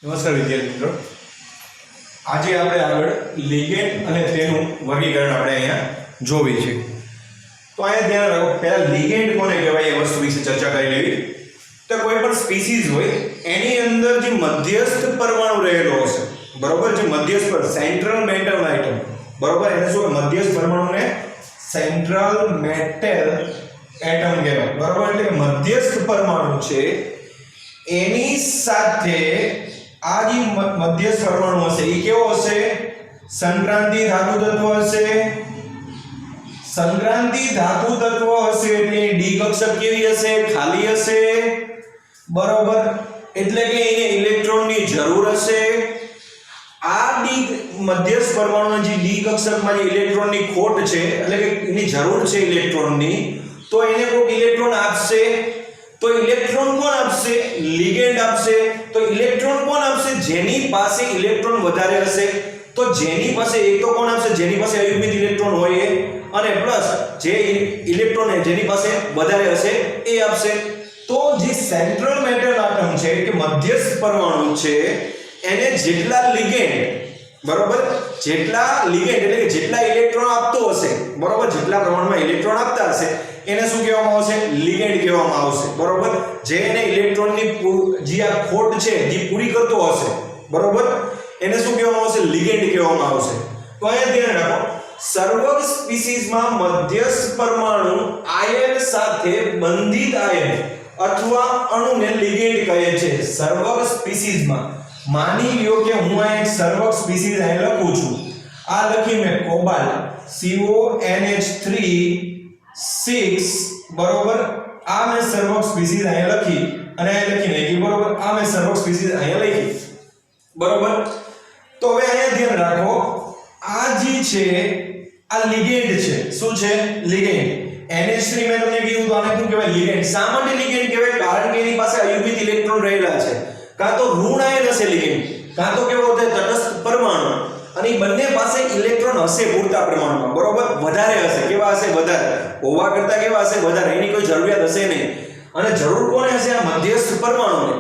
નમસ્કાર વિદ્યાર્થી મિત્રો, આજે આપણે આગળ લિગેન્ડ અને તેનું વર્ગીકરણ આપણે અહીંયા જોવી છે. તો અહીંયા ધ્યાન રાખો, પહેલા લિગેન્ડ કોને કહેવાય એ વસ્તુ વિશે ચર્ચા કરી લેવી. તો કોઈ પણ સ્પીસીઝ હોય એની અંદર જે મધ્યસ્થ પરમાણુ રહેલો હશે, બરોબર, જે મધ્યસ્થ પર સેન્ટ્રલ મેટલ આઇટમ, બરોબર, એને શું મધ્યસ્થ પરમાણુને સેન્ટ્રલ મેટલ એટમ કહેવાય, બરોબર. એટલે કે મધ્યસ્થ પરમાણુ છે એની સાથે આ જે મધ્યસ્થ પરમાણુ હશે એ કેવો હશે? સંક્રાંતિ ધાતુ તત્વ હશે. સંક્રાંતિ ધાતુ તત્વ હશે એટલે ડી કક્ષક કેવી હશે? ખાલી હશે, બરોબર. એટલે કે એને ઇલેક્ટ્રોનની જરૂર હશે. આ ડી મધ્યસ્થ પરમાણુના જે ડી કક્ષકમાં જે ઇલેક્ટ્રોનની ખોટ છે, એટલે કે એની જરૂર છે ઇલેક્ટ્રોનની, તો એને કોઈ ઇલેક્ટ્રોન આપશે. તો ઇલેક્ટ્રોન કોણ આપશે? લિગેન્ડ આપશે. તો ઇલેક્ટ્રોન કોણ આપશે? જેની પાસે ઇલેક્ટ્રોન વધારે હશે. તો જેની પાસે એક તો કોણ આપશે? જેની પાસે અયુગ્મિત ઇલેક્ટ્રોન હોય એ, અને પ્લસ જે ઇલેક્ટ્રોન જેની પાસે વધારે હશે એ આપશે. તો જે સેન્ટ્રલ મેટલ આટમ છે કે મધ્યસ્થ પરમાણુ છે એને જેટલા લિગેન્ડ, બરોબર, જેટલા લિગેન્ડ એટલે કે જેટલા ઇલેક્ટ્રોન આપતો હશે, બરોબર, જેટલા પ્રમાણમાં ઇલેક્ટ્રોન આપતા હશે એને શું કહેવામાં આવશે? લિગેન્ડ કહેવામાં આવશે, બરોબર. જે એને ઇલેક્ટ્રોનની જે આ ખોટ છે જે પૂરી કરતો હશે, બરોબર, એને શું કહેવામાં આવશે? લિગેન્ડ કહેવામાં આવશે. તો અહીંયા ધ્યાન રાખો, સર્વગ સ્પીસીઝમાં મધ્યસ્થ પરમાણુ આયન સાથે બંધિત આયન અથવા અણુને લિગેન્ડ કહે છે. સર્વગ સ્પીસીઝમાં માની લ્યો કે હું આ એક સર્વગ સ્પીસીઝ અહીં લખું છું. આ લખી મેં કોબાલ્ટ CONH3 6, બરોબર. આ મેં સર્વગ સ્પીસીઝ અહીં લખી અને અહીં લખી નાખી, બરોબર. આ મેં સર્વગ સ્પીસીઝ અહીં લખી, બરોબર. તો હવે અહીંયા ધ્યાન રાખો, આ જે છે આ લિગેન્ડ છે. શું છે? લિગેન્ડ. NH3 મેં તમને કીધું તો આને શું કહેવાય? લિગેન્ડ. શા માટે લિગેન્ડ કહેવાય? કારણ કે એની પાસે અયુગ્મિત ઇલેક્ટ્રોન રહેલા છે. કાં તો ઋણ આયન હશે લિગેન્ડ, કાં તો કેવો હશે? તટસ્થ પરમાણુ. અને બંને પાસે ઇલેક્ટ્રોન હશે પૂરતા પ્રમાણમાં, બરોબર, વધારે હશે. કેવા હશે? વધારે. હોવા કરતા કેવા હશે? વધારે. એની કોઈ જરૂરિયાત હશે નહીં. અને જરૂર કોને હશે? આ મધ્યસ્થ પરમાણુને.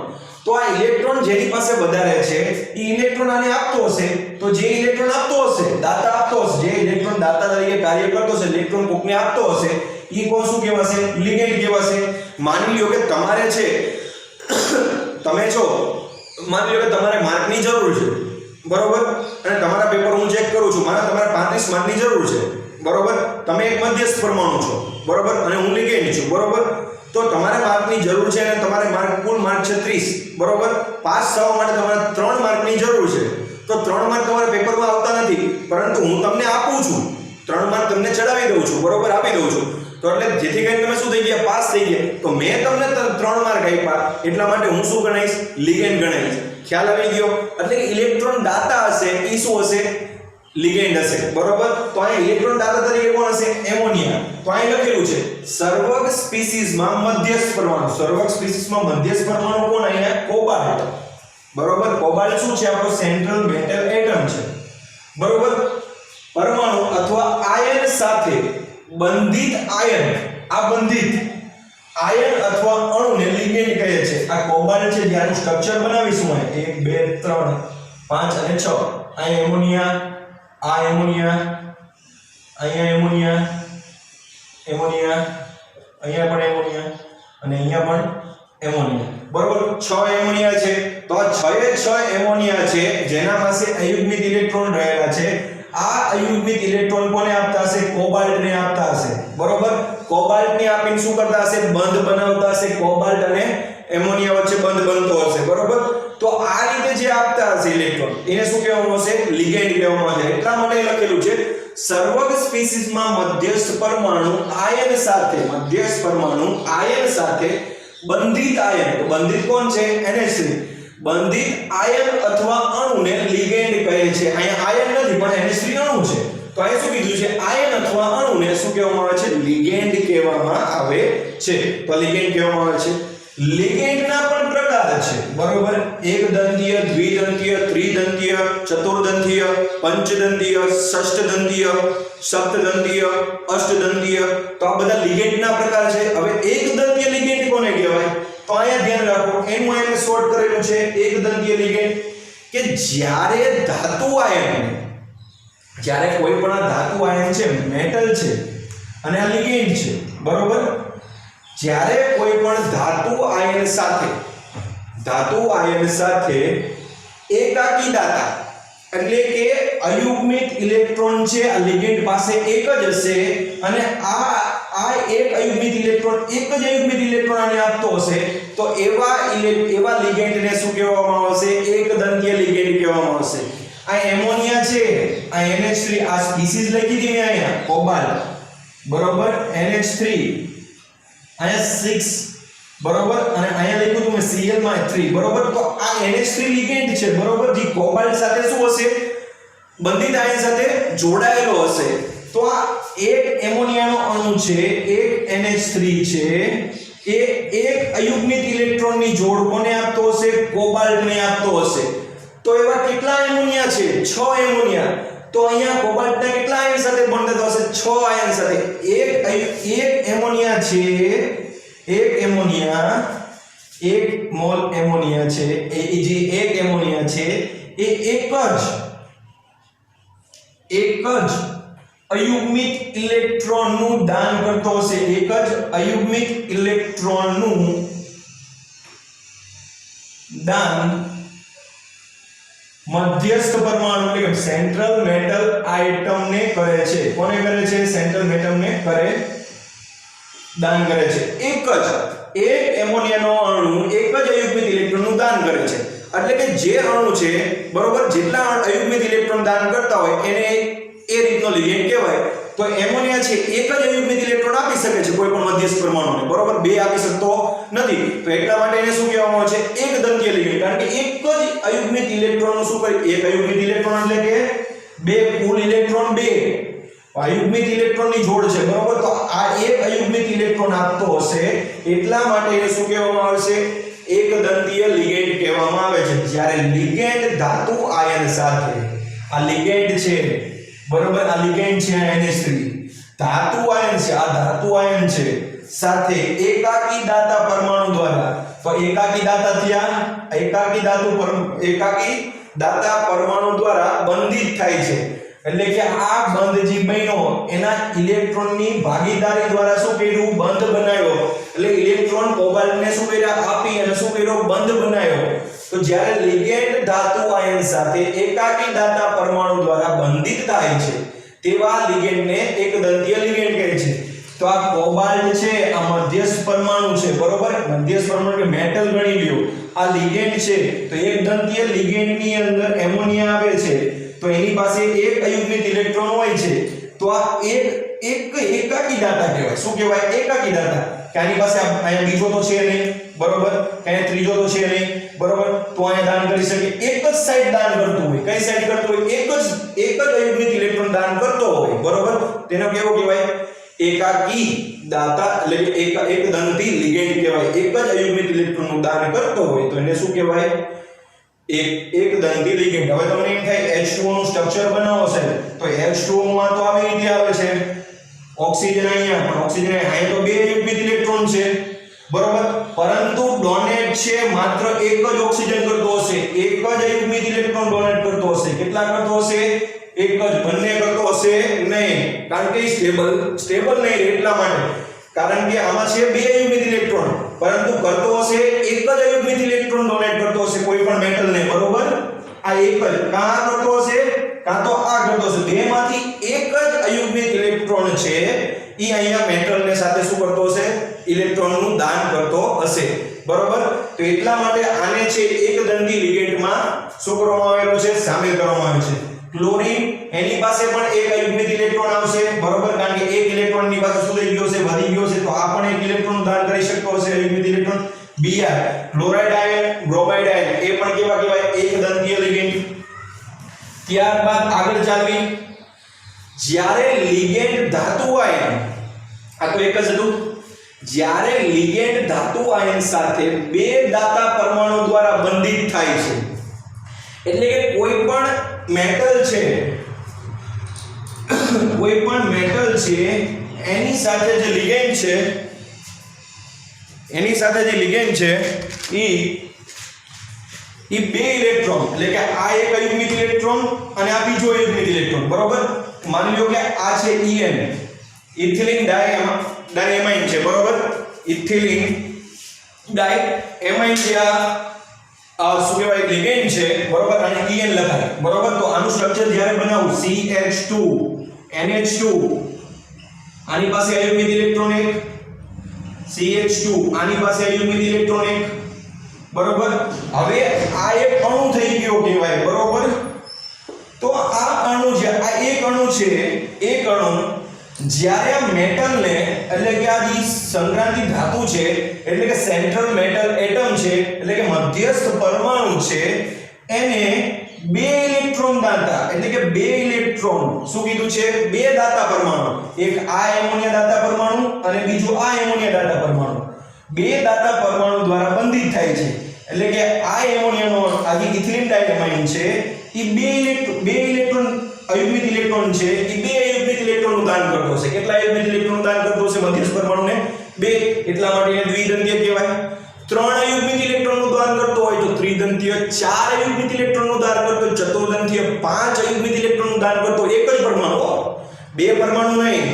તો આ ઇલેક્ટ્રોન જેની પાસે વધારે છે એ ઇલેક્ટ્રોન આને આપતો હશે. તો જે ઇલેક્ટ્રોન આપતો હશે, દાતા આપતો હશે, જે ઇલેક્ટ્રોન દાતા તરીકે કાર્ય કરતો હશે, ઇલેક્ટ્રોન કોકને આપતો હશે, એ કોણ શું કહેવાશે? લિગેન્ડ કહેવાશે. માની લ્યો કે તમારે છે, તમે છો, માની લ્યો કે તમારે માર્કની જરૂર છે, બરોબર, અને તમારા પેપર હું ચેક કરું છું, મારે તમારે 35 માર્કની જરૂર છે, બરોબર. તમે એક મધ્યસ્થ પરમાણુ છો, બરોબર, અને હું લિગેન્ડ છું, બરોબર. તો તમારે માર્કની જરૂર છે અને તમારે કુલ માર્ક છે 30, બરોબર. પાસ થવા માટે તમારે 3 માર્કની જરૂર છે. તો 3 માર્ક તમારા પેપરમાં આવતા નથી, પરંતુ હું તમને આપું છું, 3 માર્ક તમને ચડાવી દઉં છું, બરોબર, આપી દઉં છું. તો એટલે જેથી કરીને તમે શું થઈ ગયા? પાસ થઈ ગયા. તો મેં તમને 3 માર્ક આપ્યા એટલા માટે હું શું ગણાઈશ? લિગેન્ડ ગણાઈશ. ખ્યાલ આવી ગયો? એટલે કે ઇલેક્ટ્રોન દાતા હશે એ શું હશે? લિગેન્ડ હશે, બરોબર. તો અહીં ઇલેક્ટ્રોન દાતા તરીકે કોણ હશે? એમોનિયા. તો અહીં લખેલું છે સર્વગ સ્પીસીઝમાં મધ્યસ્થ પરમાણુ. સર્વગ સ્પીસીઝમાં મધ્યસ્થ પરમાણુ કોણ? અહીંયા કોબાલ્ટ, બરોબર. કોબાલ્ટ શું છે? આપણો સેન્ટ્રલ મેટલ એટમ છે, બરોબર. પરમાણુ અથવા આયન સાથે બંધિત આયન, આ બંધિત આયન અથવા અણુને લિગેન્ડ કહે છે. આ કોબાલ્ટ છે, જેનું સ્ટ્રક્ચર બનાવીશું અહીં 1 2 3 5 અને 6. અહીં એમોનિયા, આ એમોનિયા, અહીંયા એમોનિયા, એમોનિયા, અહીંયા પણ એમોનિયા અને અહીંયા પણ એમોનિયા, બરોબર. 6 એમોનિયા છે. તો આ 6 એમોનિયા છે જેના પાસે અયુગ્મિત ઇલેક્ટ્રોન રહેલા છે. આ અયુગ્મિત ઇલેક્ટ્રોન કોને આપતા હશે? કોબાલ્ટને આપતા હશે, બરોબર. કોબાલ્ટને આપીને શું કરતા હશે? બંધ બનાવતા હશે. કોબાલ્ટ અને એમોનિયા વચ્ચે બંધ બનતો હશે, બરોબર. તો આ રીતે જે આપતા હશે ઇલેક્ટ્રોન એને શું કહેવામાં આવશે? લિગેન્ડ કહેવામાં આવશે. એટલા માટે લખેલું છે સર્વગ સ્પીસીઝમાં મધ્યસ્થ પરમાણુ આયન સાથે, મધ્યસ્થ પરમાણુ આયન સાથે બંધિત આયન. તો બંધિત કોણ છે? NH3. બંધિત આયન અથવા અણુને લિગેન્ડ કહે છે. અહીંયા આયન નથી પણ NH3 અણુ છે. તો અહીં શું કીધું છે? આયન અથવા અણુને શું કહેવામાં આવે છે? લિગેન્ડ કહેવામાં આવે છે. તો લિગેન્ડ કહેવામાં આવે છે. લિગેન્ડના પણ પ્રકાર છે, બરોબર. એકદંતીય, દ્વિદંતીય, ત્રિદંતીય, ચતુર્દંતીય, પંચદંતીય, ષષ્ઠદંતીય, સપ્તદંતીય, અષ્ટદંતીય. તો આ બધા લિગેન્ડના પ્રકાર છે. હવે એકદંતીય લિગેન્ડ કોને કહેવાય? તો અહીંયા ધ્યાન રાખો, એનું અહીંયા શોર્ટ કરેલું છે એકદંતીય લિગેન્ડ. કે જ્યારે ધાતુ આયન, જ્યારે કોઈ પણ ધાતુ આયન છે, મેટલ છે અને આ લિગેન્ડ છે, બરોબર, જ્યારે કોઈ પણ ધાતુ આયન સાથે એકાકી દાતા એટલે કે અયુગ્મિત ઇલેક્ટ્રોન છે આ લિગેન્ડ પાસે એક જ હશે અને આ એક અયુગ્મિત ઇલેક્ટ્રોન એક જ અયુગ્મિત ઇલેક્ટ્રોન આને આપતો હશે તો એવા લિગેન્ડને શું કહેવામાં આવશે? એકદંતીય લિગેન્ડ કહેવામાં આવશે. આ એમોનિયા છે, આ NH3, આ સ્પીસીઝ લખી હતી મેં અહીંયા કોબાલ્ટ, બરોબર, NH3, અહીંયા 6, બરોબર, અને અહીંયા લખ્યું હતું મેં Cl માં 3, બરોબર. તો આ NH3 લિગેન્ડ છે, બરોબર, જે કોબાલ્ટ સાથે શું હશે? બંધિત આયન સાથે જોડાયેલો હશે. તો આ એક એમોનિયાનો અણુ છે, એક NH3 છે, એ એક અયુગ્મિત ઇલેક્ટ્રોનની જોડ કોને આપતો હશે? કોબાલ્ટને આપતો હશે. તો એવા કેટલા એમોનિયા છે? 6 એમોનિયા. તો અહીંયા કોબાલ્ટના કેટલા આયન સાથે બંધાતો હશે? 6 આયન સાથે. એક એમોનિયા છે, એક એમોનિયા, 1 મોલ એમોનિયા છે, એ જે એક એમોનિયા છે એ એક જ અયુગ્મિત ઇલેક્ટ્રોનનું દાન કરતો હશે. એક જ અયુગ્મિત ઇલેક્ટ્રોનનું દાન મધ્યસ્થ પરમાણુ એટલે કે સેન્ટ્રલ મેટલ આઇટમને કરે છે. કોને કરે છે? સેન્ટ્રલ મેટલને દાન કરે છે. એક એમોનિયાનો અણુ એક જ અયુગ્મિત ઇલેક્ટ્રોનનું દાન કરે છે. એટલે કે જે અણુ છે, બરોબર, જેટલા અયુગ્મિત ઇલેક્ટ્રોન દાન કરતા હોય એને એ રીતનો લિગેન્ડ કહેવાય. તો એમોનિયા છે એક જ અયુગ્મિત ઇલેક્ટ્રોન આપી શકે છે કોઈ પણ મધ્યસ્થ પરમાણુને, બરોબર, બે આપી શકતો નથી. તો એટલા માટે એને શું કહેવામાં આવે છે? એકદંતીય લિગેન્ડ. કારણ કે એક જ અયુગ્મિત ઇલેક્ટ્રોનનું શું કરે? એક અયુગ્મિત ઇલેક્ટ્રોન એટલે કે બે કુલ ઇલેક્ટ્રોન, બે અયુગ્મિત ઇલેક્ટ્રોનની જોડ છે, બરોબર. તો આ એક અયુગ્મિત ઇલેક્ટ્રોન આપતો હશે એટલા માટે એને શું કહેવામાં આવે છે? એકદંતીય લિગેન્ડ કહેવામાં આવે છે. જ્યારે લિગેન્ડ ધાતુ આયન સાથે, આ લિગેન્ડ છે, બરોબર, આ લિગેન્ડ છે NH3, ધાતુ આયન છે, આ ધાતુ આયન છે સાથે એકાકી દાતા પરમાણુ દ્વારા, તો એકાકી દાતા થયા, એકાકી દાતા પરમાણુ દ્વારા બંધિત થાય છે. એટલે કે આ બંધ જે બન્યો એના ઇલેક્ટ્રોનની ભાગીદારી દ્વારા શું કર્યું? બંધ બનાવ્યો. એટલે ઇલેક્ટ્રોન કોબાલ્ટને શું કર્યા? આપી અને શું કર્યો? બંધ બનાવ્યો. તો જ્યારે લિગેન્ડ ધાતુ આયન સાથે એકાકી દાતા પરમાણુ દ્વારા બંધિત થાય છે તેવા લિગેન્ડને એકદંતીય લિગેન્ડ કહે છે. તો આ કોબાલ્ટ છે, આ મધ્યસ્થ પરમાણુ છે, બરોબર, મધ્યસ્થ પરમાણુ કે મેટલ ગણી લ્યો, આ લિગેન્ડ છે. તો એકદંતીય લિગેન્ડની અંદર એમોનિયા આવે છે તો એની પાસે એક અયુગ્મિત ઇલેક્ટ્રોન હોય છે. તો આ એકાકી દાતા કહેવાય. શું કહેવાય? એકાકી દાતા. કે આની પાસે અહીંયા બીજો તો છે નહીં, બરોબર, અહીંયા ત્રીજો તો છે નહીં, બરોબર, તો અહીંયા દાન કરી શકે. એક જ સાઈડ દાન કરતું હોય. કઈ સાઈડ કરતું હોય? એક જ અયુગ્મિત ઇલેક્ટ્રોન દાન કરતો હોય, બરોબર, તેનો કેવો કહેવાય? એકાકી દાતા એટલે કે એકદંતી લિગેન્ડ કહેવાય. એક જ અયુગ્મિત ઇલેક્ટ્રોનનું દાન કરતો હોય તો એને શું કહેવાય? એકદંતી લિગેન્ડ. હવે તમને એમ થાય H2O નું સ્ટ્રક્ચર બનાવો છે તો H2O માં તો આવી રીતે આવે છે, ઓક્સિજન અહીંયા, પણ ઓક્સિજન અહીંયા તો બે અયુગ્મિત ઇલેક્ટ્રોન છે, બરોબર, પરંતુ ડોનેટ છે માત્ર એક જ ઓક્સિજન કરતો હશે, એક જ અયુગ્મિત ઇલેક્ટ્રોન ડોનેટ કરતો હશે. કેટલા કરતો હશે? એક જ. બંને કરતો હશે નહીં, કારણ કે સ્ટેબલ નહીં રહે એટલા માટે. કારણ કે આમાં છે બે અયુગ્મિત ઇલેક્ટ્રોન, પરંતુ કરતો હશે એક જ અયુગ્મિત ઇલેક્ટ્રોન ડોનેટ કરતો હશે કોઈ પણ મેટલને, બરોબર. આ એક જ કાં કરતો હશે કાં તો આ કરતો હશે. બેમાંથી એક જ અયુગ્મિત ઇલેક્ટ્રોન છે ઈ અહીંયા મેટલને સાથે શું કરતો હશે? ઇલેક્ટ્રોનનું દાન કરતો હશે, બરોબર. તો એટલા માટે આને છે એકદંતી લિગેન્ડમાં શું કરવામાં આવેલો છે? સામેલ કરવામાં આવ્યો છે. ક્લોરીન, એની પાસે પણ એક અયુગ્મિત ઇલેક્ટ્રોન આવશે, બરોબર, કારણ કે એક ઇલેક્ટ્રોનની પાસે શું થઈ ગયો છે? વધી ગયો છે. તો આ પણ એક ઇલેક્ટ્રોન દાન કરી શકતો હશે, અયુગ્મિત electron. Br, chloride ion, bromide ion, એ પણ કેવા કહેવાય? એકદંતીય લિગેન્ડ. ત્યારબાદ આગળ ચાલવી, જ્યારે લિગેન્ડ ધાતુ આયન, આ તો એક જ હતું, જ્યારે લિગેન્ડ ધાતુ આયન સાથે બે દાતા પરમાણુ દ્વારા બંધિત થાય છે, એટલે કે કોઈ પણ મેટલ છે એની સાથે જે લિગેન્ડ છે એ બે ઇલેક્ટ્રોન એટલે કે આ એક અયુગ્મિક ઇલેક્ટ્રોન અને આ બીજો અયુગ્મિક ઇલેક્ટ્રોન બરોબર માની લો કે આ છે En ઇથિલિન ડાયએમાઇન છે બરોબર ઇથિલિન ડાયએમાઇન જે આ શું કહેવાય લિગેન્ડ છે બરોબર અને En લખાય બરોબર તો આનું સ્ટ્રક્ચર જ્યારે બનાવું CH2 NH2 આની પાસે અયુગ્મિક ઇલેક્ટ્રોન એક CH2 આની પાસે અયુગ્મિક ઇલેક્ટ્રોન એક બરોબર હવે આ એક અણુ થઈ ગયો કહેવાય બરોબર તો આ અણુ જે આ એક અણુ છે એક અણુ જ્યારે આ મેટલ ને એટલે કે આ જે સંક્રાંતિ ધાતુ છે એટલે કે સેન્ટ્રલ મેટલ એટમ છે એટલે કે મધ્યસ્થ પરમાણુ છે એને બે ઇલેક્ટ્રોન દાતા એટલે કે બે ઇલેક્ટ્રોન શું કીધું છે બે દાતા પરમાણુ એક આ એમોનિયા દાતા પરમાણુ અને બીજું આ એમોનિયા દાતા પરમાણુ બે દાતા પરમાણુ દ્વારા બંધિત થાય છે એટલે કે આ એમોનિયાનો આ જે ઇથિલિન ડાયએમાઇન છે એ બે ઇલેક્ટ્રોન અયુગ્મિક ઇલેક્ટ્રોન છે એ બે અયુગ્મિક ઇલેક્ટ્રોનનું દાન કરતો છે કેટલા અયુગ્મિક ઇલેક્ટ્રોનનું દાન કરતો છે મધ્યસ્થ પરમાણુને બે એટલા માટે એને દ્વિદંતીય કહેવાય ત્રણ અયુગ્મિક ઇલેક્ટ્રોનનું દાન કરતો હોય તો ત્રિદંતીય ચાર અયુગ્મિક ઇલેક્ટ્રોનનું દાન કરતો ચતુર્દંતીય પાંચ અયુગ્મિક ઇલેક્ટ્રોનનું દાન કરતો એક જ પરમાણુ બે પરમાણુ નહીં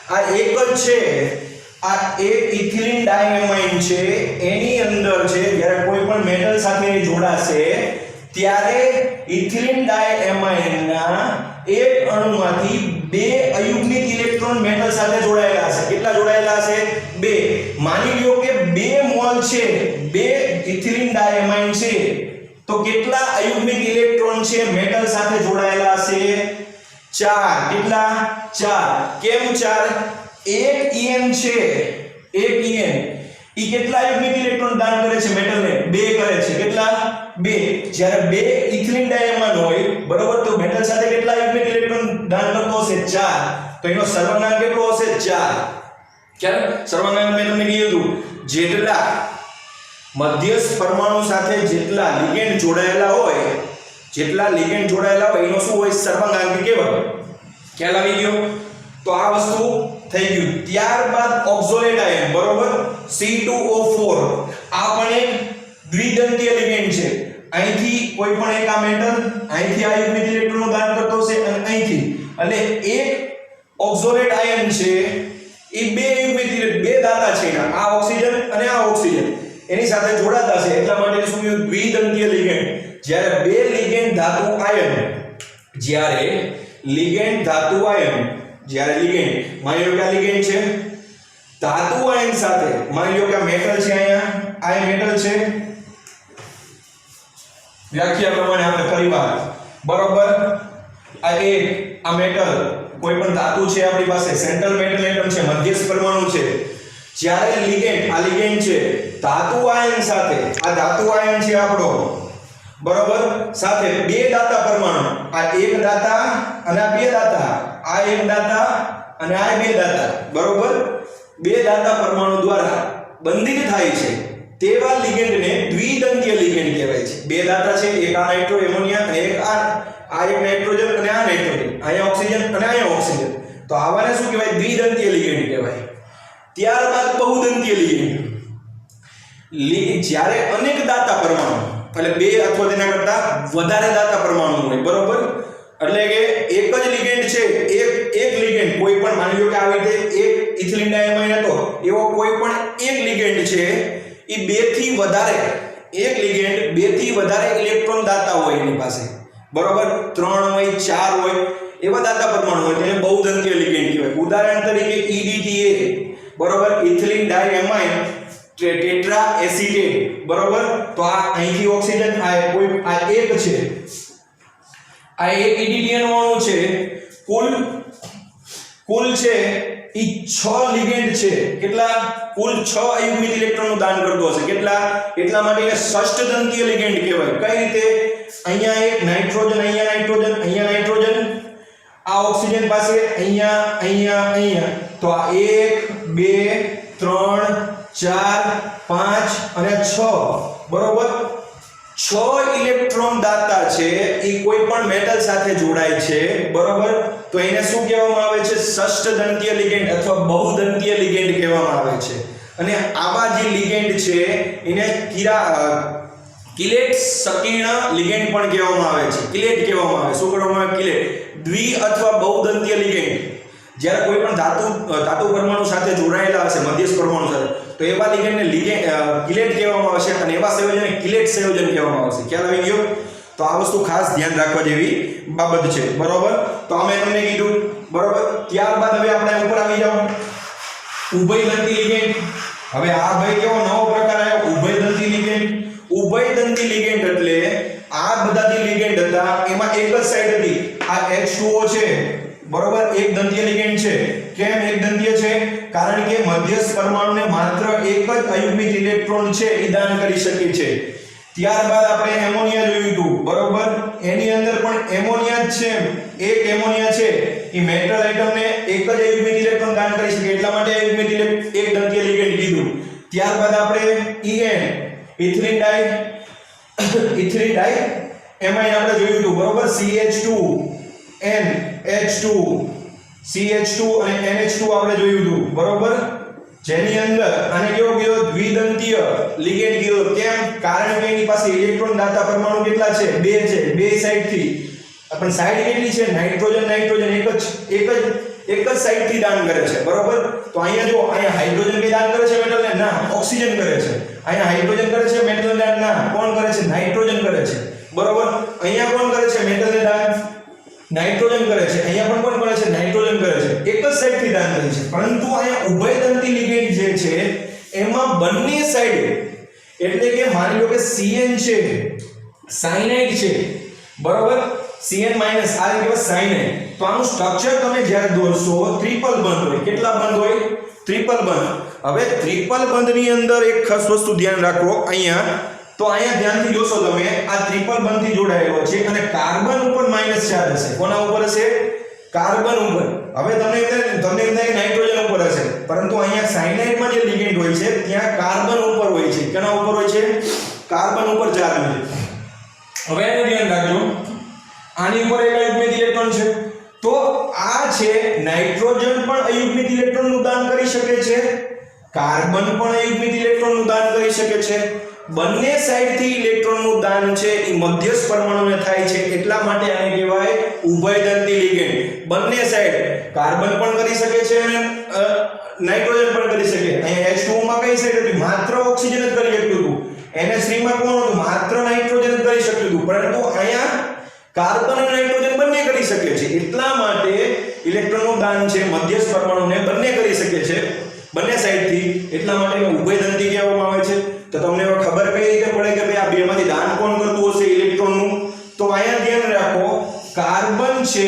આ એક જ છે આ એક ઇથિલિન ડાયએમાઇન છે એની અંદર છે જ્યારે કોઈ પણ મેટલ સાથે જોડાશે ત્યારે ઇથિલિન ડાયએમાઇનના એક અણુમાંથી બે અયુગ્મિક ઇલેક્ટ્રોન મેટલ સાથે જોડાયેલા હશે કેટલા જોડાયેલા હશે બે માની લ્યો કે 2 મોલ છે બે ઇથિલિન ડાયએમાઇન છે તો કેટલા અયુગ્મિક ઇલેક્ટ્રોન છે મેટલ સાથે જોડાયેલા હશે 4 કેટલા 4 કેમ 4 એક En છે એક En ઈ કેટલા અયુગ્મિક ઇલેક્ટ્રોન દાન કરે છે મેટલને 2 કરે છે કેટલા 2 જ્યારે 2 ઇથિલિન ડાયએમાઇન હોય બરોબર તો મેટલ સાથે કેટલા અયુગ્મિક ઇલેક્ટ્રોન દાન કરતો હશે 4 તો એનો સર્વાંગાંક કેટલો હશે 4 ક્યારે સર્વાંગાંક મેં તમને કીધું જેટલા મધ્યસ્થ પરમાણુ સાથે જેટલા લિગેન્ડ જોડાયેલા હોય એનો શું હોય સર્વાંગાંક કહેવાય ખ્યાલ આવી ગયો તો આ વસ્તુ થઈ ગયું ત્યારબાદ ઓક્ઝોલેટ આયન બરોબર C2O4 આ પણ એક દ્વિદંતીય લિગેન્ડ છે અહીંથી કોઈ પણ એક આ મેટલ અહીંથી આ યુગ્મિક ઇલેક્ટ્રોનનું દાન કરતો છે અને અહીંથી એટલે એક ઓક્ઝોલેટ આયન છે એ બે યુગ્મિક બે દાતા છે આ ઓક્સિજન અને આ ઓક્સિજન એની સાથે જોડાતા છે એટલા માટે શું કહેવાય દ્વિદંતીય લિગેન્ડ જ્યારે બે લિગેન્ડ ધાતુ આયન જ્યારે લિગેન્ડ માની લો કે આ લિગેન્ડ છે ધાતુ આયન સાથે માની લો કે આ મેટલ છે અહીંયા આ મેટલ છે વ્યાખ્યા પ્રમાણે આપણે કરીએ બરોબર આ મેટલ કોઈ પણ ધાતુ છે આપણી પાસે સેન્ટ્રલ મેટલ એટમ છે મધ્યસ્થ પરમાણુ છે જ્યારે લિગેન્ડ છે ધાતુ આયન સાથે આ ધાતુ આયન છે આપણો બરોબર સાથે બે દાતા પરમાણુ આ એક દાતા અને આ બે દાતા આ એક દાતા અને આ બે દાતા બરોબર બે દાતા પરમાણુ દ્વારા બંધિત થાય છે તેવા લિગેન્ડને દ્વિદંતીય લિગેન્ડ કહેવાય છે બે દાતા છે એક આ નાઇટ્રો એમોનિયા અને એક આ એક નાઇટ્રોજન અને આ નાઇટ્રોજન અહીંયા ઓક્સિજન અને અહીંયા ઓક્સિજન તો આવાને શું કહેવાય દ્વિદંતીય લિગેન્ડ કહેવાય ત્યારબાદ બહુદંતીય લિગેન્ડ જ્યારે અનેક દાતા પરમાણુ એટલે બે અથવા તેના કરતા વધારે દાતા પરમાણુ હોય બરોબર એટલે કે એક જ લિગેન્ડ છે એક લિગેન્ડ કોઈ પણ માની લો કે આવી રીતે એક ઇથિલિન ડાયએમાઇન હતો એવો કોઈ પણ એક લિગેન્ડ છે એ બે થી વધારે ઇલેક્ટ્રોન દાતા હોય એની પાસે બરોબર 3 હોય 4 હોય એવા દાતા પરમાણુ હોય તેને બહુદંતીય લિગેન્ડ કહેવાય ઉદાહરણ તરીકે EDTA બરોબર ઇથિલિન ડાયએમાઇન ટેટ્રા એસિટેટ બરોબર તો આ અહીંથી ઓક્સિજન આ એક છે આ એક EDTA નો અણુ છે કુલ છે ઈ 6 લિગેન્ડ છે કેટલા કુલ 6 અયુગ્મિક ઇલેક્ટ્રોનનું દાન કરતો હશે કેટલા એટલા માટે એને ષષ્ઠદંતીય લિગેન્ડ કહેવાય કઈ રીતે અહીંયા એક નાઇટ્રોજન અહીંયા નાઇટ્રોજન આ ઓક્સિજન પાસે અહીંયા તો આ 1 2 3 4 5 અને 6 બરોબર 6 ઇલેક્ટ્રોન દાતા છે એ કોઈ પણ મેટલ સાથે જોડાય છે બરોબર તો એને શું કહેવામાં આવે છે ષષ્ઠદંતીય લિગેન્ડ અથવા બહુદંતીય લિગેન્ડ કહેવામાં આવે છે અને આવા જે લિગેન્ડ છે એને કિલેટ સંકીર્ણ લિગેન્ડ પણ કહેવામાં આવે છે. કિલેટ કહેવામાં આવે. શું કહેવામાં આવે? કિલેટ. દ્વિ અથવા બહુદંતીય લિગેન્ડ. જ્યારે કોઈ પણ ધાતુ પરમાણુ સાથે જોડાયેલા હશે મધ્યસ્થ પરમાણુ સાથે, તો એવા લિગેન્ડને કિલેટ કહેવામાં આવશે અને એવા સંયોજનને કિલેટ સંયોજન કહેવામાં આવશે. ખ્યાલ આવી ગયો? તો આ વસ્તુ ખાસ ધ્યાન રાખવા જેવી બાબત છે. બરોબર? તો અમે તમને કીધું. બરોબર? ત્યારબાદ હવે આપણે ઉપર આવી જાઓ. ઉભયદંતી લિગેન્ડ. હવે આ ભાઈ કેવો નવો પ્રકાર આવ્યો? ઉભયદંતી લિગેન્ડ. ઉભયદંતી લિગેન્ડ એટલે આ બધા જે લિગેન્ડ હતા એમાં એક જ સાઈડ હતી. આ H2O છે. બરોબર? એક દંતીય લિગેન્ડ છે. કેમ એક દંતીય છે? કારણ કે મધ્યસ્થ પરમાણુને માત્ર એક જ અયુગ્મિક ઇલેક્ટ્રોન છે એ દાન કરી શકે છે. ત્યારબાદ આપણે એમોનિયા જોયું હતું. બરોબર? એની અંદર પણ એમોનિયા જ છે. એક એમોનિયા છે એ મેટલ આઇટમને એક જ અયુગ્મિક ઇલેક્ટ્રોન દાન કરી શકે, એટલા માટે અયુગ્મિક એક દંતીય લિગેન્ડ કીધું. ત્યારબાદ આપણે EN ઇથિલિન ડાઈ એમાઇન આપણે જોયું હતું. બરોબર? CH2 NH2 CH2 અને NH2 આપણે જોયું હતું. બરોબર? જેની અંદર આને કેવો કીધો? દ્વિદંતીય લિગેન્ડ કીધો. કેમ? કારણ કે એની પાસે ઇલેક્ટ્રોન દાતા પરમાણુ કેટલા છે? 2 છે. બે સાઈડ થી. પણ સાઈડ કેટલી છે? નાઇટ્રોજન એક જ સાઈડ થી દાન કરે છે. બરોબર? તો અહીંયા જો અહીંયા હાઇડ્રોજન કે દાન કરે છે મેટલને? ના, ઓક્સિજન કરે છે. અહીંયા હાઇડ્રોજન કરે છે મેટલને દાન? ના, કોણ કરે છે? નાઇટ્રોજન કરે છે. બરોબર? અહીંયા કોણ કરે છે મેટલને દાન? નાઇટ્રોજન કરે છે. અહીંયા પણ કોણ કરે છે? નાઇટ્રોજન કરે છે. એક જ સાઈડ થી દાન કરે છે. પરંતુ અહીંયા ઉભયદંતી લિગેન્ડ જે છે એમાં બંને સાઈડ, એટલે કે માની લો કે CN છે, સાયનાઇડ છે. બરોબર? CN- આ રીતે સાયનાઇડ. તો આનું સ્ટ્રક્ચર તમે જ્યારે દોરશો ટ્રિપલ બંધ હોય. કેટલા બંધ હોય? ટ્રિપલ બંધ. હવે ટ્રિપલ બંધની અંદર એક ખાસ વસ્તુ ધ્યાન રાખો. અહીંયા તો અહીંયા ધ્યાનથી જોશો તમે, આ ટ્રિપલ બંધથી જોડાયેલો છે અને કાર્બન ઉપર માઈનસ ચાર્જ હશે. કોના ઉપર હશે? કાર્બન ઉપર. હવે તમને એમ થાય કે નાઇટ્રોજન ઉપર હશે, પરંતુ અહીંયા સાયનાઇડમાં જે લિગેન્ડ હોય છે ત્યાં કાર્બન ઉપર હોય છે. કેના ઉપર હોય છે? કાર્બન ઉપર ચાર્જ હોય છે. હવે એનું ધ્યાન રાખજો. આની ઉપર એક અયુગ્મિક ઇલેક્ટ્રોન છે. તો આ છે નાઇટ્રોજન પણ અયુગ્મિક ઇલેક્ટ્રોનનું દાન કરી શકે છે, કાર્બન પણ અયુગ્મિક ઇલેક્ટ્રોનનું દાન કરી શકે છે. બંને સાઈડથી ઇલેક્ટ્રોનનું દાન છે એ મધ્યસ્થ પરમાણુને થાય છે, એટલા માટે આને કહેવાય ઉભયદંતી લિગેન્ડ. બંને સાઈડ કાર્બન પણ કરી શકે છે અને નાઇટ્રોજન પણ કરી શકે. અહીંયા H2O માં કઈ સાઈડ હતી? માત્ર ઓક્સિજન જ કરી શકતું હતું. NH3 માં કોણ હતું? માત્ર નાઇટ્રોજન જ કરી શકતું હતું. પરંતુ અહીંયા કાર્બન અને નાઇટ્રોજન બંને કરી શકે છે, એટલા માટે ઇલેક્ટ્રોનનું દાન છે મધ્યસ્થ પરમાણુને બંને કરી શકે છે, બંને સાઈડથી. એટલા માટે ઉભયદંતી કહેવામાં આવે છે. તો તમને હવે ખબર કઈ રીતે પડે કે ભાઈ આ બેમાંથી દાન કોણ કરતું હશે ઇલેક્ટ્રોનનું? તો અહીંયા ધ્યાન રાખો, કાર્બન છે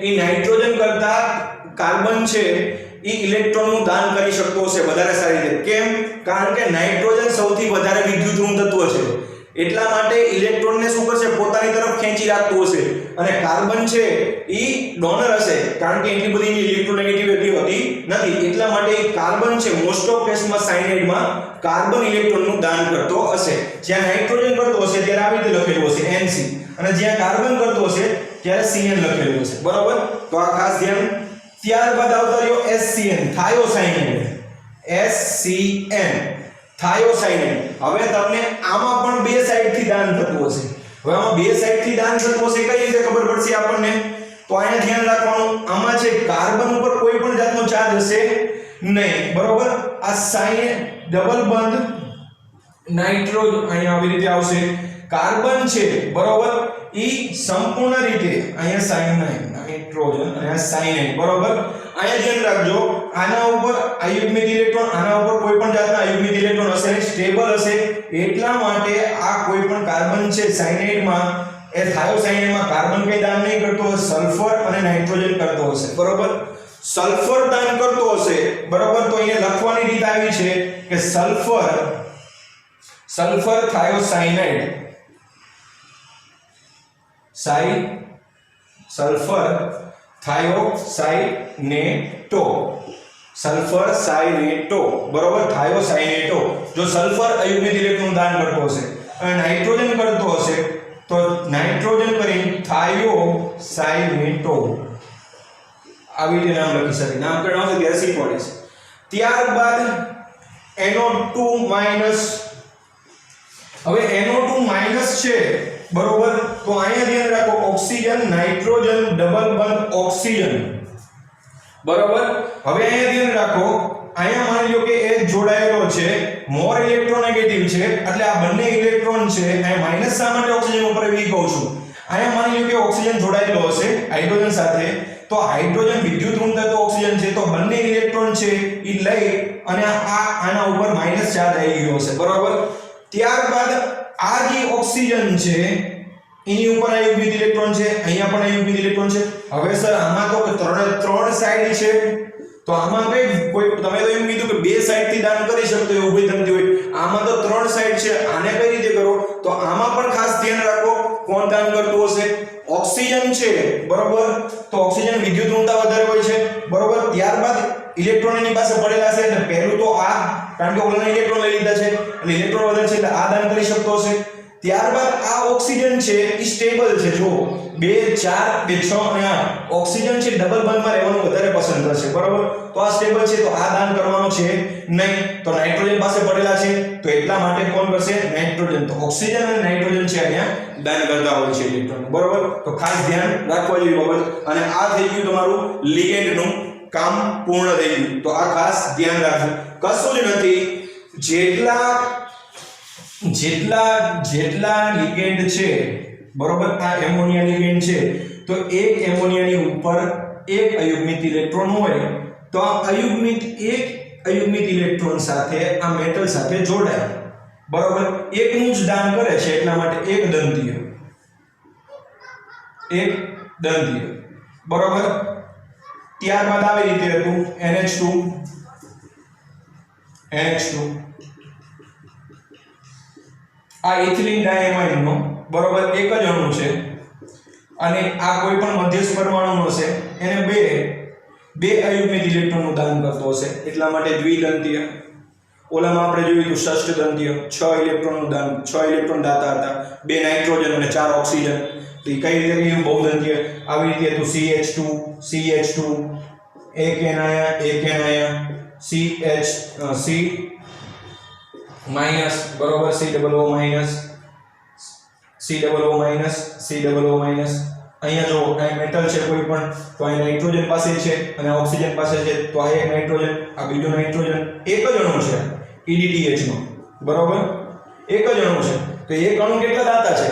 એ નાઇટ્રોજન કરતા કાર્બન છે એ ઇલેક્ટ્રોનનું દાન કરી શકતો હશે વધારે સારી રીતે. કેમ? કારણ કે નાઇટ્રોજન સૌથી વધારે વિદ્યુત ઋણ તત્વ છે, એટલા માટે ઇલેક્ટ્રોનને શું કરશે? પોતાની તરફ ખેંચી રાખતું હશે. અને કાર્બન છે એ ડોનર હશે, કારણ કે એટલી બધી ઇલેક્ટ્રોનેગેટિવિટી હોતી નથી. એટલા માટે કાર્બન છે મોસ્ટ ઓફ કેસમાં સાયનાઇડમાં કાર્બન ઇલેક્ટ્રોનનું દાન કરતો હશે. જ્યાં નાઇટ્રોજન કરતો હશે ત્યારે આવી રીતે લખેલું હશે NC, અને જ્યાં કાર્બન કરતો હશે ત્યારે CN લખેલું હશે. બરોબર? તો આ ખાસ ધ્યાન. ત્યારબાદ આવતા રહ્યો SCN, થાયોસાયનાઇડ. SCN થાયોસાયનાઇડ. હવે તમને આમાં પણ બે સાઈડથી દાન થતું હશે. હવે આમાં બે સાઈડથી દાન થતું હશે, કઈ રીતે ખબર પડશે આપણને? તો અહીંયા ધ્યાન રાખવાનું, આમાં છે કાર્બન ઉપર કોઈ પણ જાતનો ચાર્જ હશે નહીં. બરોબર? આ સાઇન ડબલ બંધ નાઇટ્રોજન અહીંયા આવી રીતે આવશે. કાર્બન છે બરોબર, ઈ સંપૂર્ણ રીતે અહીંયા સાયનાઇડ નાઇટ્રોજન અને આ સાયનાઇડ. બરોબર? અહીંયા ધ્યાન રાખજો, આના ઉપર અયુગ્મિક ઇલેક્ટ્રોન, આના ઉપર કોઈ પણ જાતના અયુગ્મિક ઇલેક્ટ્રોન હશે નહીં, સ્ટેબલ હશે. એટલા માટે આ કોઈ પણ કાર્બન છે સાયનાઇડમાં, એ થાયોસાયનાઇડમાં કાર્બન કઈ દાન નહીં કરતો હશે, સલ્ફર અને નાઇટ્રોજન કરતો હશે. બરોબર? સલ્ફર દાન કરતો હશે. બરોબર? તો અહીંયા લખવાની રીત આવી છે કે સલ્ફર થાયોસાયનાઇડ, સલ્ફર થાયોસાયનેટો, સલ્ફર સાયનેટો. બરોબર? થાયોસાયનેટો. જો સલ્ફર અયુગ્મિક ઇલેક્ટ્રોન દાન કરતો હશે અને નાઇટ્રોજન કરતો હશે તો નાઇટ્રોજન કરીને થાયોસાયનેટો આવી રીતે નામ લખી શકે. નામકરણ આવશે ત્યારે શીખવાડીશ. ત્યારબાદ NO2 માઈનસ. હવે NO2 માઈનસ છે બરોબર, તો અહીંયા ધ્યાન રાખો ઓક્સિજન નાઇટ્રોજન ડબલ બંધ ઓક્સિજન બરોબર. હવે અહીંયા ધ્યાન રાખો અહીંયા માની લો કે એક જોડાયેલો છે મોર ઇલેક્ટ્રોનેગેટિવ છે, એટલે આ બંને ઇલેક્ટ્રોન છે અહીંયા માઈનસ શા માટે ઓક્સિજન ઉપર એવી કહું છું. અહીંયા માની લો કે ઓક્સિજન જોડાયેલો હશે હાઇડ્રોજન સાથે, તો હાઇડ્રોજન વિદ્યુત ઋણ તો ઓક્સિજન છે, તો બંને ઇલેક્ટ્રોન છે એ લઈ અને આના ઉપર માઈનસ ચાર્જ આવી ગયો હશે બરોબર. ત્યારબાદ આ જે ઓક્સિજન છે એની ઉપર આયુર્વેદ ઇલેક્ટ્રોન છે, અહીંયા પણ આયુર્વેદ ઇલેક્ટ્રોન છે. હવે સર આમાં તો ત્રણ સાઈડ છે, તો આમાં કોઈ તમે તો એમ કીધું કે બે સાઈડ થી દાન કરી શકતો એવું ઉભી થતી હોય, આમાં તો ત્રણ સાઈડ છે, આને કઈ રીતે કરો તો આમાં પણ ખાસ ધ્યાન રાખો કોણ દાન કરતું હશે. ઓક્સિજન છે બરોબર, તો ઓક્સિજન વિદ્યુત ઋણતા વધારે હોય છે બરોબર. ત્યારબાદ ઇલેક્ટ્રોન એની પાસે પડેલા છે, એટલે પહેલું તો આ, કારણ કે ઓલાના ઇલેક્ટ્રોન લઈ લીધા છે એટલે ઇલેક્ટ્રોન વધારે છે એટલે આ દાન કરી શકતો હશે. ત્યારબાદ આ ઓક્સિજન છે એ સ્ટેબલ છે, જો 2 4 2 6 અને 8 ઓક્સિજન છે ડબલ બંધમાં રહેવાનું વધારે પસંદ કરશે બરોબર, તો આ સ્ટેબલ છે તો આ દાન કરવાનો છે નહીં. તો નાઇટ્રોજન પાસે પડેલા છે તો એટલા માટે કોણ કરશે નાઇટ્રોજન, તો ઓક્સિજન અને નાઇટ્રોજન છે અહીંયા દાન કરતા હોય છે ઇલેક્ટ્રોન બરોબર. તો ખાસ ધ્યાન રાખવા જેવી બાબત. અને આ થઈ ગયું તમારું લિગેન્ડ નું કામ પૂર્ણ થઈ ગયું, તો આ ખાસ ધ્યાન રાખજો. કશું જ નથી, જેટલા લિગેન્ડ છે બરોબર, આ એમોનિયા લિગેન્ડ છે, તો એક એમોનિયાની ઉપર એક અયુગ્મિત ઇલેક્ટ્રોન હોય, તો આ અયુગ્મિત એક અયુગ્મિત ઇલેક્ટ્રોન સાથે આ મેટલ સાથે જોડાય બરોબર. એકનું જ દાન કરે છે એટલા માટે એક દંતીય બરોબર. ત્યારબાદ આવી રીતે હતું NH2 આ ઇથિલિન ડાયમાઇન નો બરોબર એક જ અણુ છે, અને આ કોઈ પણ મધ્યસ્થ પરમાણુ હશે એને બે અયુગ્મિત ઇલેક્ટ્રોન નું દાન કરતો હશે એટલા માટે દ્વિદંતીય. ઓલામાં આપણે જોયું તો ષષ્ઠ દંતીય 6 ઇલેક્ટ્રોન નું દાન, 6 ઇલેક્ટ્રોન દાતા હતા, 2 નાઇટ્રોજન અને 4 ઓક્સિજન. તો કઈ રીતે કહ્યું બહુદંતીય. આવી રીતે તો CH2 એક એનાયા C માઈનસ બરોબર, COO માઈનસ. અહીંયા જો આ મેટલ છે કોઈ પણ, તો અહીં નાઇટ્રોજન પાસે છે અને ઓક્સિજન પાસે છે, તો આ એક નાઇટ્રોજન, આ બીજો નાઇટ્રોજન, એક જ અણુ છે EDTH નો બરોબર, એક જ અણુ છે. તો એક અણુ કેટલા દાતા છે,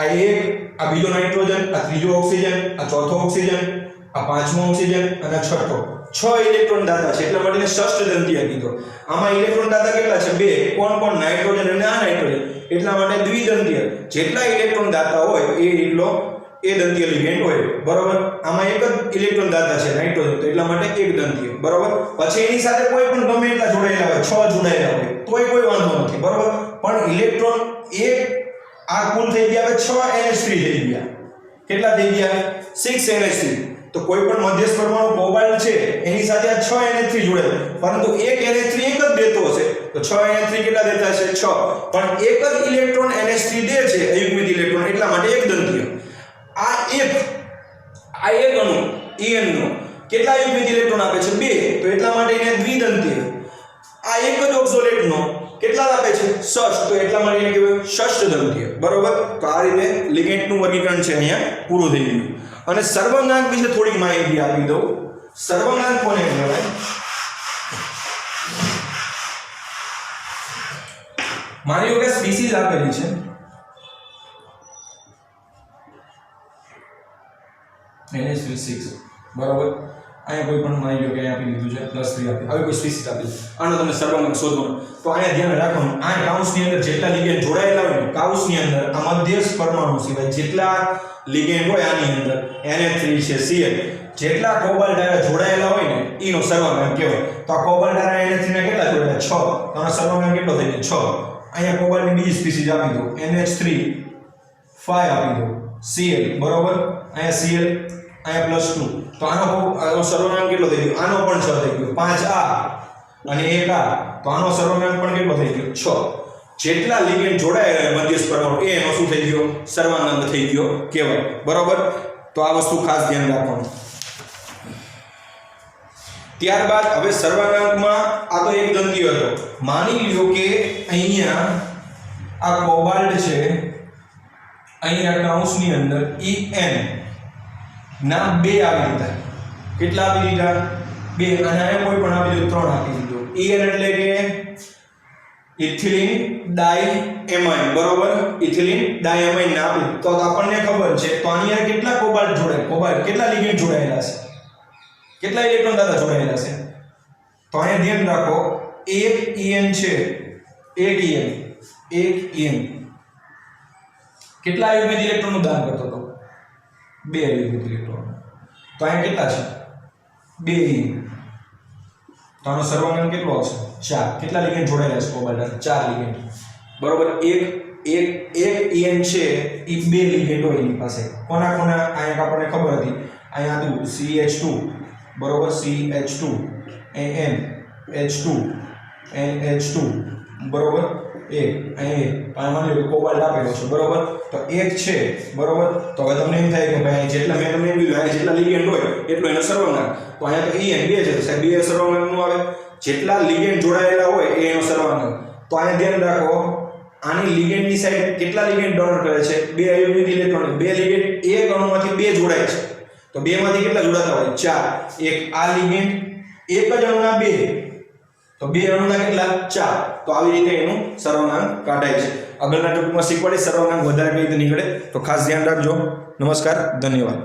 આ એક, આ બીજો નાઇટ્રોજન, આ ત્રીજો ઓક્સિજન, આ ચોથો ઓક્સિજન, આ પાંચમો ઓક્સિજન અને આ છઠ્ઠો. 6 ઇલેક્ટ્રોન દાતા છે એટલા માટે ષષ્ઠ દંતીય કીધો. આમાં ઇલેક્ટ્રોન દાતા કેટલા છે, 2. કોણ નાઇટ્રોજન અને આ નાઇટ્રોજન, એટલા માટે દ્વિદંતીય. જેટલા ઇલેક્ટ્રોન દાતા હોય એટલો એ દંતીય લિગેન્ડ હોય બરોબર. આમાં એક જ ઇલેક્ટ્રોન દાતા છે નાઇટ્રોજન, તો એટલા માટે એક દંતીય બરોબર. પછી એની સાથે કોઈ પણ ગમે એટલા જોડાયેલા હોય, 6 જોડાયેલા હોય તોય કોઈ વાંધો નથી બરોબર. પણ ઇલેક્ટ્રોન એક આ કુલ થઈ ગયા 6 NH3 થઈ ગયા. કેટલા થઈ ગયા 6 NH3. તો કોઈ પણ મધ્યસ્થ પરમાણુ કોબાલ્ટ છે એની સાથે આ 6 NH3 જોડેલા, પરંતુ એક NH3 એક જ દેતો હશે, તો 6 NH3 કેટલા દેતા છે 6, પણ એક જ ઇલેક્ટ્રોન NH3 દે છે અયુગ્મિત ઇલેક્ટ્રોન, એટલા માટે એક દંતીય. આ એક અણુ EN નો કેટલા અયુગ્મિત ઇલેક્ટ્રોન આપે છે 2, તો એટલા માટે એને દ્વિદંતીય. આ એક જ ઓક્ઝોલેટ નો કેટલા આપે છે 6, તો એટલા માટે એને કહેવાય ષષ્ઠ દંતીય બરોબર. તો આ રીતે લિગેન્ડ નું વર્ગીકરણ છે અહીંયા પૂરું થઈ ગયું. અને સર્વાંગાંક વિશે થોડીક માહિતી આપી દઉં. સર્વાંગાંક કોને કહેવાય? માની લો કે સ્પીસીઝ આપેલી છે, NH6 બરાબર. અહીંયા કોઈ પણ માની લો કે અહીંયા આપી દીધું છે +3 આપી, હવે કોઈ સ્પીસીઝ આપી, આનો તમને સર્વાંગાંક શોધવાનો. તો અહીંયા ધ્યાન રાખવાનું, આ કાઉન્સની અંદર જેટલા લિગેન્ડ જોડાયેલા હોય ને, કાઉન્સની અંદર આ મધ્યસ્થ પરમાણુ સિવાય જેટલા લિગેન્ડ હોય આની અંદર NH3 છે, Cl, જેટલા કોબાલ્ટ આયન જોડાયેલા હોય ને એનો સર્વાંગાંક કહેવાય. તો આ કોબાલ્ટ આયન NH3 ના કેટલા જોડાયેલા 6, તો આનો સર્વાંગાંક કેટલો થઈ ગયો 6. અહીંયા કોબાલ્ટની બીજી સ્પીસીઝ આપી દો, NH3 5 આપી દો, Cl બરોબર. અહીંયા Cl, અહીંયા +2, તો આનો સર્વાંગાંક કેટલો થઈ ગયો, આનો પણ 6 થઈ ગયો, 5 આ અને 1 આ, તો આનો સર્વાંગાંક પણ કેટલો થઈ ગયો 6. જેટલા લિગેન્ડ જોડાયેલા મધ્યસ્થ પરમાણુ એનો શું થઈ ગયો સર્વાંગાંક થઈ ગયો કહેવાય બરોબર. તો આ વસ્તુ ખાસ ધ્યાન રાખવાનું. ત્યારબાદ હવે સર્વાંકમાં આ તો એક ગંતી હતો. માની લ્યો કે અહીંયા આ કોબાલ્ટ છે, અહીંયા કૌંસની અંદર En ના 2 આવી દીધા. કેટલા આપી દીધા? 2. અને અહીંયા કોઈ પણ આપી દીધું 3 આપી દીધું. En એટલે કે ઇથિલિન ડાયએમાઇન, બરોબર. ઇથિલિન ડાયએમાઇન ના આપી તો આપણને ખબર છે તો આની અંદર કેટલા કોબાલ્ટ જોડાય, કોબાલ્ટ કેટલા લિગેન્ડ જોડાયેલા છે, કેટલા ઇલેક્ટ્રોન દાદા જોડાયેલા છે? તો અહીંયા ધ્યાન રાખો, એક En છે, એક En કેટલા આયુર્વેદ ઇલેક્ટ્રોનનું દાન કરતો હતો? 2 આયુર્વેદ ઇલેક્ટ્રોન. તો અહીંયા કેટલા છે? 2 En. તો આનો સર્વાંક કેટલો આવશે? 4. કેટલા લિગેન્ડ જોડાયેલા છે કોબાલ્ટ? 4 લિગેન્ડ, બરોબર. એક En છે એ 2 લિગેન્ડ હોય એની પાસે. કોના કોના? અહીંયા આપણને ખબર હતી, અહીંયા હતું CH2, બરોબર. CH2 N H2 NH2, બરોબર. એક અહીંયા માની લો કોબાલ્ટ આપેલો છે, બરોબર. તો એક છે, બરોબર. તો હવે તમને એમ થાય કે ભાઈ જેટલા મેં તમને એમ કીધું જેટલા લિગેન્ડ હોય એટલો એનો સર્વાંક. તો અહીંયા તો En 2 છે, તો સાહેબ 2 સર્વાંકનું આવે. જેટલા લિગેન્ડ જોડાયેલા હોય એ એનો સર્વાંક. તો અહીંયા ધ્યાન રાખો, આની લિગેન્ડની સાઈડ કેટલા લિગેન્ડ ડોનેટ કરે છે? 2 આયુર્વેદ ઇલેક્ટ્રોન. 2 લિગેન્ડ એક અણુમાંથી 2 જોડાય છે, તો 2 માંથી કેટલા જોડાતા હોય? 4. એક આ લિગેન્ડ એક જ અણુના 2, તો 2 અણુના કેટલા? 4. તો આવી રીતે એનું સર્વાંક કાઢાય છે. આગળના ટૂંકમાં શીખવાડીશ સર્વાંક વધારે કઈ રીતે નીકળે, તો ખાસ ધ્યાન રાખજો. નમસ્કાર, ધન્યવાદ.